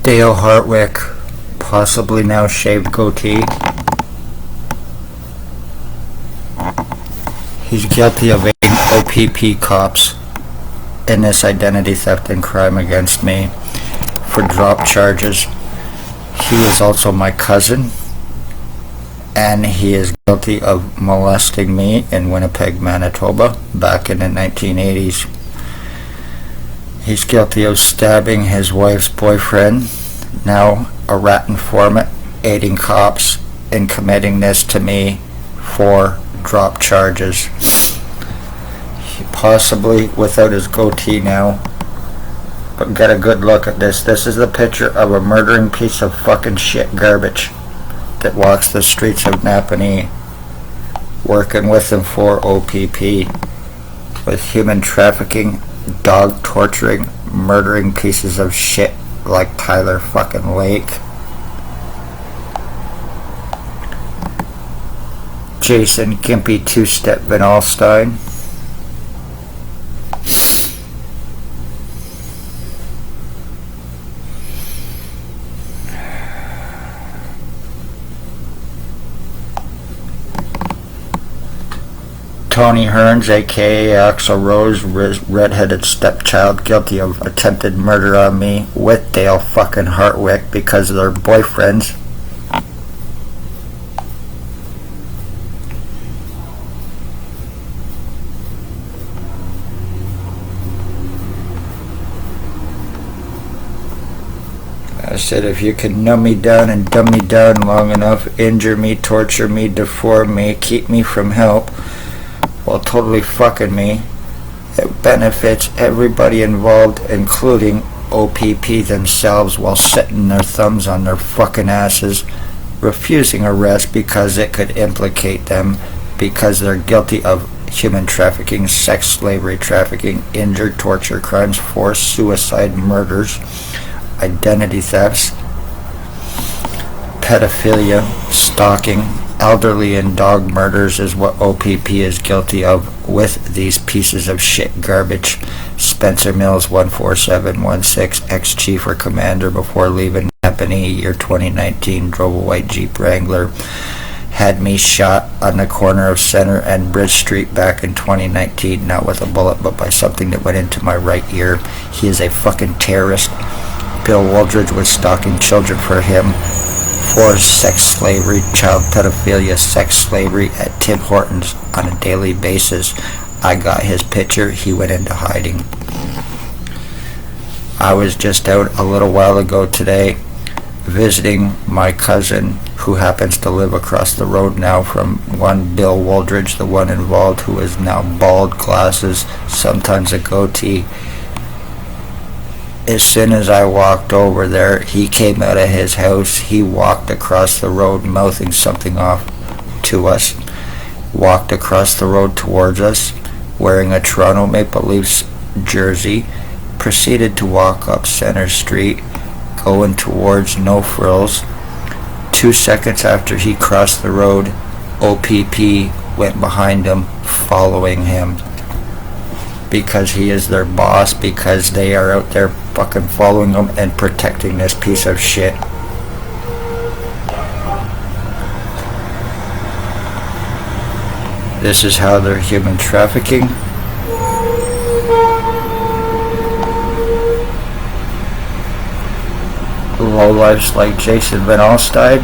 Dale Hartwick, possibly now shaved goatee. He's guilty of aiding OPP cops in this identity theft and crime against me for drop charges. He was also my cousin, and he is guilty of molesting me in Winnipeg, Manitoba back in the 1980s. He's guilty of stabbing his wife's boyfriend, now a rat informant, aiding cops in committing this to me for drop charges. He possibly without his goatee now, but get a good look at this. This is the picture of a murdering piece of fucking shit garbage that walks the streets of Napanee, working with him for OPP, with human trafficking, dog torturing, murdering pieces of shit like Tyler fucking Lake. Jason Gimpy Two-Step Van Alstyne. Tony Hearns, aka Axel Rose, redheaded stepchild, guilty of attempted murder on me with Dale fucking Hartwick because they're boyfriends. I said, if you can numb me down and dumb me down long enough, injure me, torture me, deform me, keep me from help, while totally fucking me, it benefits everybody involved, including OPP themselves, while setting their thumbs on their fucking asses, refusing arrest because it could implicate them because they're guilty of human trafficking, sex slavery trafficking, injured, torture, crimes, force, suicide, murders, identity thefts, pedophilia, stalking, elderly and dog murders is what OPP is guilty of with these pieces of shit garbage. Spencer Mills, 14716, ex-chief or commander before leaving Napanee, year 2019, drove a white Jeep Wrangler, had me shot on the corner of Center and Bridge Street back in 2019, not with a bullet but by something that went into my right ear. He is a fucking terrorist. Bill Wooldridge was stalking children for him for sex slavery, child pedophilia, sex slavery at Tim Hortons on a daily basis. I got his picture. He went into hiding. I was just out a little while ago today visiting my cousin who happens to live across the road now from one Bill Wooldridge, the one involved who is now bald, glasses, sometimes a goatee. As soon as I walked over there, he came out of his house. He walked across the road, mouthing something off to us. Walked across the road towards us, wearing a Toronto Maple Leafs jersey. Proceeded to walk up Center Street, going towards No Frills. 2 seconds after he crossed the road, OPP went behind him, following him. Because he is their boss, because they are out there fucking following him and protecting this piece of shit. This is how they're human trafficking. Lowlifes like Jason Van Alstyne,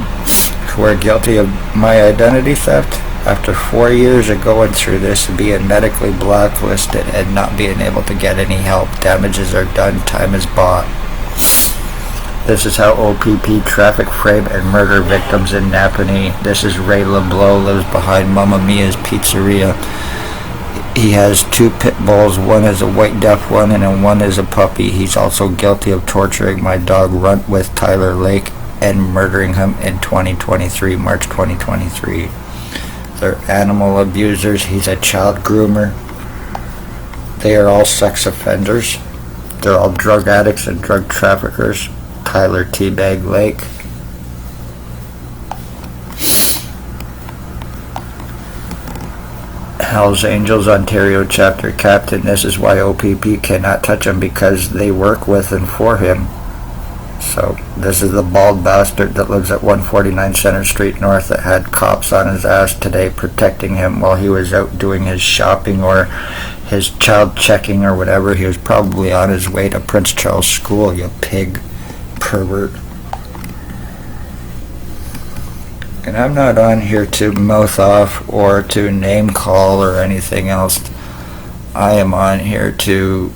who are guilty of my identity theft. After 4 years of going through this and being medically blacklisted and not being able to get any help, damages are done, time is bought. This is how OPP traffic, frame, and murder victims in Napanee. This is Ray LeBlanc, lives behind Mamma Mia's Pizzeria. He has 2 pit bulls, one is a white deaf one and one is a puppy. He's also guilty of torturing my dog Runt with Tyler Lake and murdering him in 2023, March 2023. They're animal abusers. He's a child groomer. They are all sex offenders. They're all drug addicts and drug traffickers. Tyler Teabag Lake. Hells Angels Ontario chapter captain. This is why OPP cannot touch him, because they work with and for him. So So this is the bald bastard that lives at 149 Center Street North that had cops on his ass today protecting him while he was out doing his shopping or his child checking or whatever. He was probably on his way to Prince Charles School, you pig pervert. And I'm not on here to mouth off or to name call or anything else. I am on here to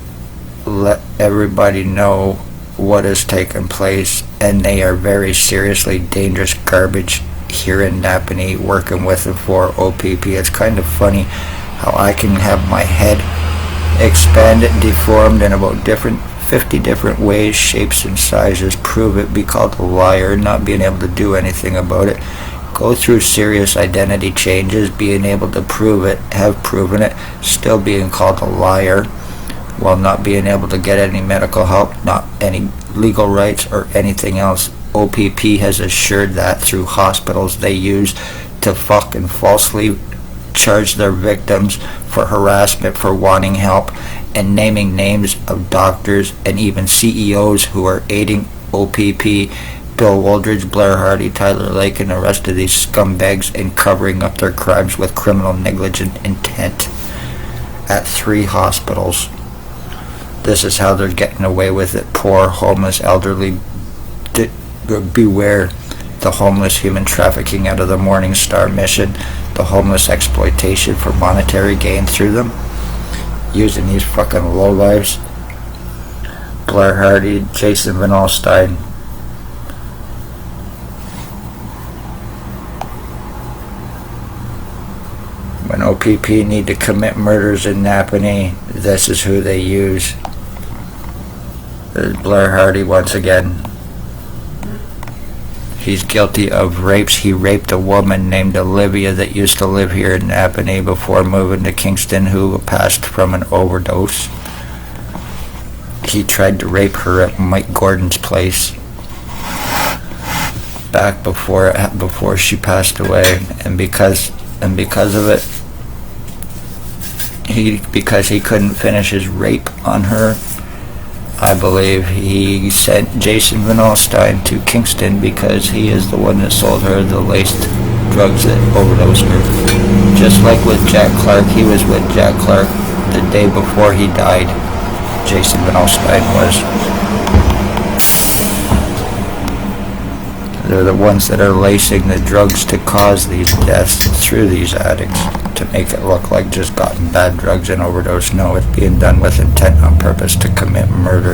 let everybody know what has taken place, and they are very seriously dangerous garbage here in Napanee, working with and for OPP. It's kind of funny how I can have my head expanded, deformed in about 50 different ways, shapes and sizes, prove it, be called a liar, not being able to do anything about it, go through serious identity changes, being able to prove it, have proven it, still being called a liar, while not being able to get any medical help, not any legal rights or anything else. OPP has assured that through hospitals they use to fucking falsely charge their victims for harassment for wanting help, and naming names of doctors and even CEOs who are aiding OPP, Bill Wooldridge, Blair Hardy, Tyler Lake, and the rest of these scumbags in covering up their crimes with criminal negligent intent at 3 hospitals. This is how they're getting away with it. Poor, homeless, elderly. Beware the homeless human trafficking out of the Morning Star mission, the homeless exploitation for monetary gain through them, using these fucking lowlives. Blair Hardy, Jason Van Alstyne. When OPP need to commit murders in Napanee, this is who they use. There's Blair Hardy once again. He's guilty of rapes. He raped a woman named Olivia that used to live here in Napanee before moving to Kingston, who passed from an overdose. He tried to rape her at Mike Gordon's place back before she passed away, and because of it, because he couldn't finish his rape on her, I believe he sent Jason Van Alstyne to Kingston because he is the one that sold her the laced drugs that overdosed her. Just like with Jack Clark, he was with Jack Clark the day before he died. Jason Van Alstyne was. They're the ones that are lacing the drugs to cause these deaths through these addicts, to make it look like just gotten bad drugs and overdose. No, it's being done with intent on purpose to commit murder.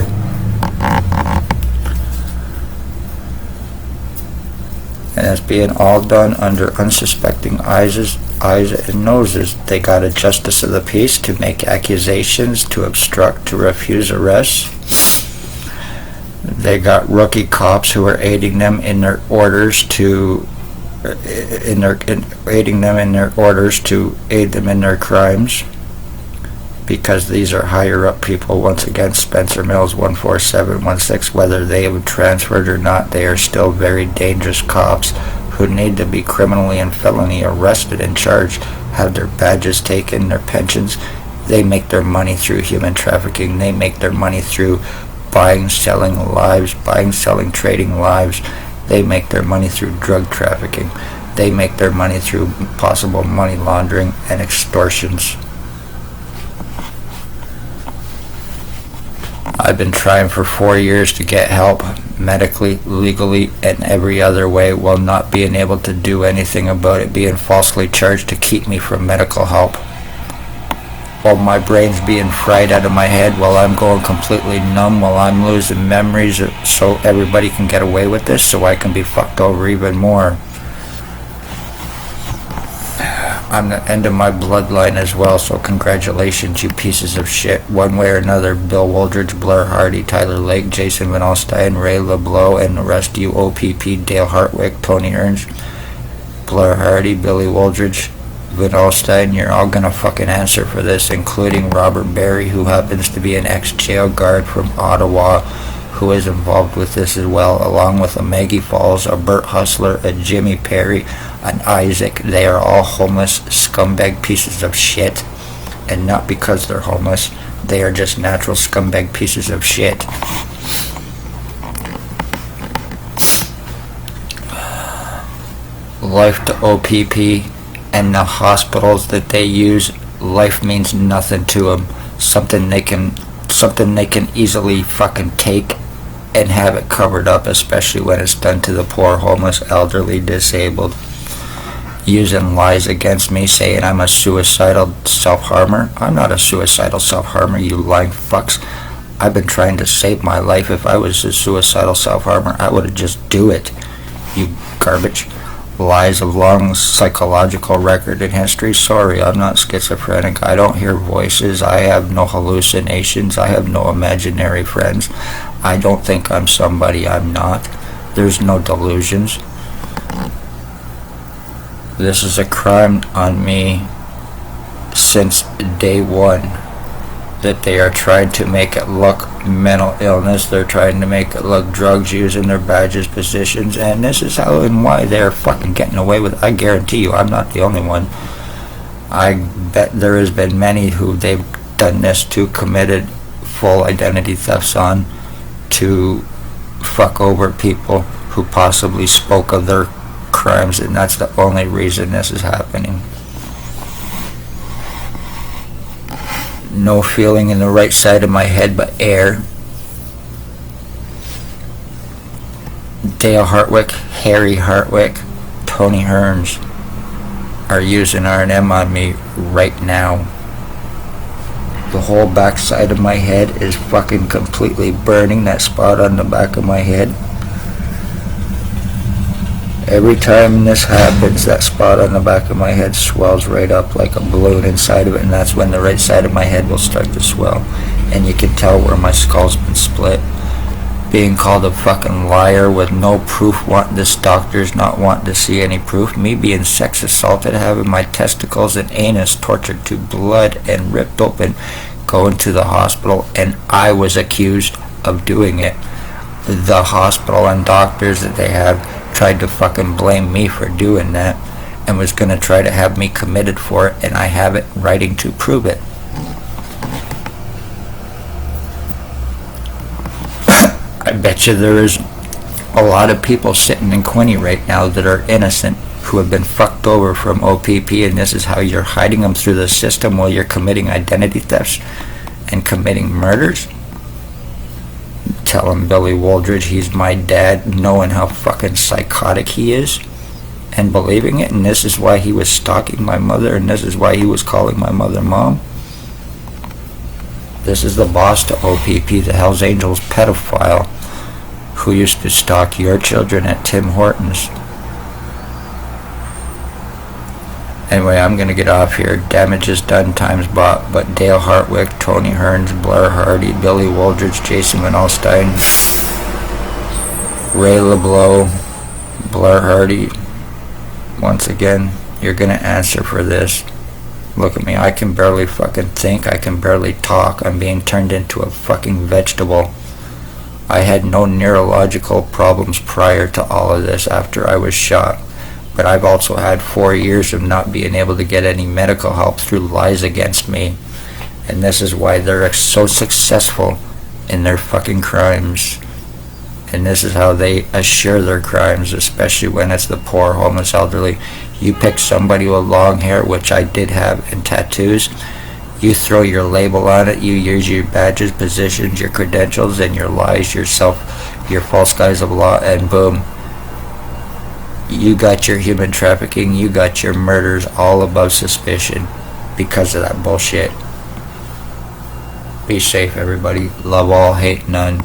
And it's being all done under unsuspecting eyes and noses. They got a justice of the peace to make accusations, to obstruct, to refuse arrests. They got rookie cops who are aiding them in their orders to aiding them in their orders to aid them in their crimes, because these are higher up people. Once again, Spencer Mills 14716, whether they have transferred or not, they are still very dangerous cops who need to be criminally and felony arrested and charged, have their badges taken, their pensions. They make their money through human trafficking. They make their money through buying, selling lives, trading lives. They make their money through drug trafficking. They make their money through possible money laundering and extortions. I've been trying for 4 years to get help, medically, legally, and every other way, while not being able to do anything about it, being falsely charged to keep me from medical help, while my brain's being fried out of my head, while I'm going completely numb, while I'm losing memories, so everybody can get away with this, so I can be fucked over even more. I'm the end of my bloodline as well, so congratulations, you pieces of shit. One way or another, Bill Wooldridge, Blair Hardy, Tyler Lake, Jason Van Alstyne, Ray LeBlanc, and the rest of you OPP, Dale Hartwick, Tony Ernst, Blair Hardy, Billy Wooldridge, Van Alstyne, you're all gonna fucking answer for this, including Robert Barry, who happens to be an ex-jail guard from Ottawa, who is involved with this as well, along with a Maggie Falls, a Bert Hustler, a Jimmy Perry, an Isaac. They are all homeless scumbag pieces of shit, and not because they're homeless, they are just natural scumbag pieces of shit. life to OPP, and the hospitals that they use, life means nothing to them. Something they can easily fucking take and have it covered up, especially when it's done to the poor, homeless, elderly, disabled. Using lies against me, saying I'm a suicidal self-harmer. I'm not a suicidal self-harmer, you lying fucks. I've been trying to save my life. If I was a suicidal self-harmer, I would have just do it. You garbage. Lies of long psychological record and history. Sorry, I'm not schizophrenic. I don't hear voices. I have no hallucinations. I have no imaginary friends. I don't think I'm somebody I'm not. There's no delusions. This is a crime on me since day one, that they are trying to make it look mental illness. They're trying to make it look drugs, using their badges, positions, and this is how and why they're fucking getting away with it. I guarantee you, I'm not the only one. I bet there has been many who they've done this to, committed full identity thefts on, to fuck over people who possibly spoke of their crimes, and that's the only reason this is happening. No feeling in the right side of my head but air. Dale Hartwick, Harry Hartwick, Tony Hearns are using R&M on me right now. The whole back side of my head is fucking completely burning. That spot on the back of my head. Every time this happens, that spot on the back of my head swells right up like a balloon inside of it, and that's when the right side of my head will start to swell. And you can tell where my skull's been split. Being called a fucking liar with no proof, wanting this doctors not wanting to see any proof. Me being sex assaulted, having my testicles and anus tortured to blood and ripped open, going to the hospital, and I was accused of doing it. The hospital and doctors that they have tried to fucking blame me for doing that, and was going to try to have me committed for it, and I have it in writing to prove it. I bet you there is a lot of people sitting in Quinny right now that are innocent, who have been fucked over from OPP, and this is how you're hiding them through the system while you're committing identity thefts and committing murders. Telling Billy Wooldridge he's my dad, knowing how fucking psychotic he is, and believing it, and this is why he was stalking my mother, and this is why he was calling my mother mom. This is the boss to OPP, the Hells Angels pedophile, who used to stalk your children at Tim Hortons. Anyway, I'm gonna get off here. Damage is done, time's bought. But Dale Hartwick, Tony Hearns, Blair Hardy, Billy Wooldridge, Jason Van Alstyne, Ray LeBlanc, Blair Hardy, once again, you're gonna answer for this. Look at me, I can barely fucking think, I can barely talk. I'm being turned into a fucking vegetable. I had no neurological problems prior to all of this after I was shot. But I've also had 4 years of not being able to get any medical help through lies against me. And this is why they're so successful in their fucking crimes. And this is how they assure their crimes, especially when it's the poor, homeless, elderly. You pick somebody with long hair, which I did have, and tattoos. You throw your label on it, you use your badges, positions, your credentials, and your lies, your false guise of law, and boom. You got your human trafficking, you got your murders all above suspicion because of that bullshit. Be safe, everybody. Love all, hate none.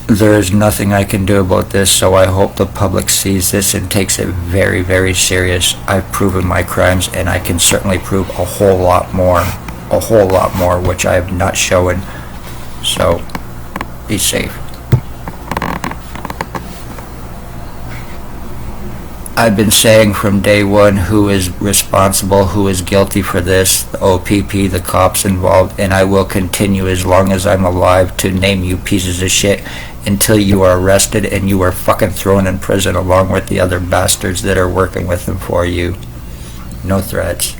There is nothing I can do about this, so I hope the public sees this and takes it very, very serious. I've proven my crimes, and I can certainly prove a whole lot more, which I have not shown. So, be safe. I've been saying from day one who is responsible, who is guilty for this, the OPP, the cops involved, and I will continue as long as I'm alive to name you pieces of shit until you are arrested and you are fucking thrown in prison along with the other bastards that are working with them for you. No threats.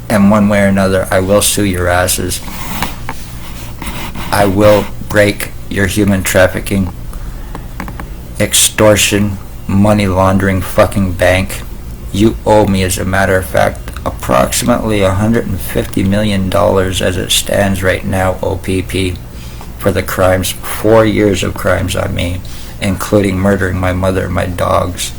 And one way or another, I will sue your asses. I will break your human trafficking, extortion, money laundering fucking bank. You owe me, as a matter of fact, approximately $150 million as it stands right now, OPP, for the crimes, 4 years of crimes on me, including murdering my mother and my dogs.